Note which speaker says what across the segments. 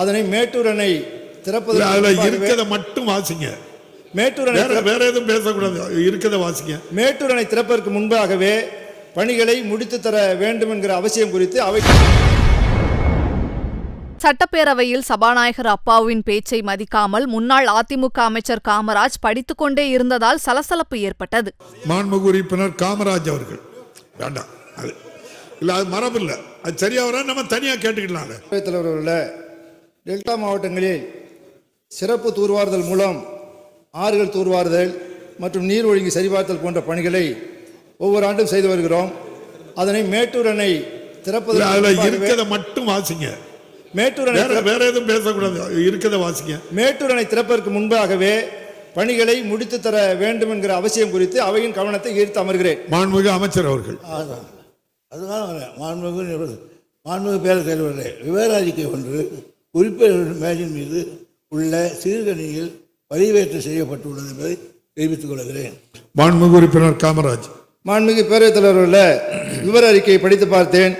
Speaker 1: அதனை மேட்டூர் அணை திறப்பது
Speaker 2: இருக்கிறத மட்டும் வாசிங்க.
Speaker 1: மேட்டூர் அணை
Speaker 2: வேற எதுவும் பேசக்கூடாது, இருக்கிறத வாசிங்க.
Speaker 1: மேட்டூர் அணை திறப்பதற்கு முன்பாகவே பணிகளை முடித்து தர வேண்டும் என்கிற அவசியம் குறித்து அவை.
Speaker 3: சட்டப்பேரவையில் சபாநாயகர் அப்பாவுவின் பேச்சை மதிக்காமல் முன்னாள் அதிமுக அமைச்சர் காமராஜ் படித்துக் கொண்டே இருந்ததால் சலசலப்பு ஏற்பட்டது.
Speaker 2: மாண்புமிகு உறுப்பினர் காமராஜ் அவர்கள் வேண்டாம், அது இல்ல, அது மரபு இல்லை, அது சரியா வர நம்ம தனியா கேட்டுக்கலாம்.
Speaker 1: தலைவர்கள் டெல்டா மாவட்டங்களில் சிறப்பு தூர்வாறுதல் மூலம் ஆறுகள் தூர்வாறுதல் மற்றும் நீர் ஒழுங்கி சரிபார்த்தல் போன்ற பணிகளை ஒவ்வொரு ஆண்டும் செய்து வருகிறோம். அதனை மேட்டூர் அணை திறப்பது
Speaker 2: இருக்கிறத மட்டும் வாசிங்க.
Speaker 1: மேட்டூர் அணை
Speaker 2: வேற எதுவும் பேசக்கூடாது, இருக்கிறத வாசிங்க.
Speaker 1: மேட்டூர் அணை திறப்பதற்கு முன்பாகவே பணிகளை முடித்து தர வேண்டும் என்கிற அவசியம் குறித்து அவையின் கவனத்தை ஈர்த்து அமர்கிறேன்.
Speaker 2: மாண்புமிகு அமைச்சர் அவர்கள்.
Speaker 4: அதுதான் மாண்புமிகு பேரவைத் தலைவர்களே, விவர அறிக்கை ஒன்று உறுப்பினர்கள் மேஜின் மீது உள்ள சீர்கணியில் பதிவேற்றம் செய்யப்பட்டுள்ளது என்பதை தெரிவித்துக் கொள்கிறேன்.
Speaker 2: மாண்புமிகு உறுப்பினர் காமராஜ்.
Speaker 1: மாண்புமிகு பேரவைத் தலைவர்கள், விவர அறிக்கையை படித்து பார்த்தேன்.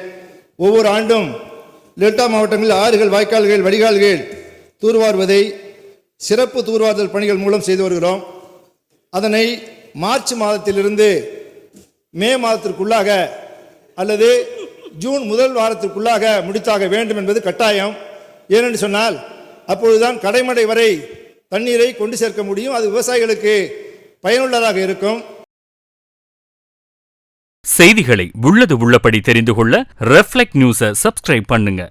Speaker 1: ஒவ்வொரு ஆண்டும் டெல்டா மாவட்டங்களில் ஆறுகள், வாய்க்கால்கள், வடிகால்கள் தூர்வாருவதை சிறப்பு தூர்வாறுதல் பணிகள் மூலம் செய்து வருகிறோம். அதனை மார்ச் மாதத்திலிருந்து மே மாதத்திற்குள்ளாக அல்லது ஜூன் முதல் வாரத்திற்குள்ளாக முடித்தாக வேண்டும் என்பது கட்டாயம். ஏனென்று சொன்னால் அப்பொழுதுதான் கடைமடை வரை தண்ணீரை கொண்டு சேர்க்க முடியும். அது விவசாயிகளுக்கு பயனுள்ளதாக இருக்கும்.
Speaker 5: செய்திகளை உள்ளது உள்ளபடி தெரிந்து கொள்ள ரெஃப்ளெக்ட் நியூஸை சப்ஸ்கிரைப் பண்ணுங்க.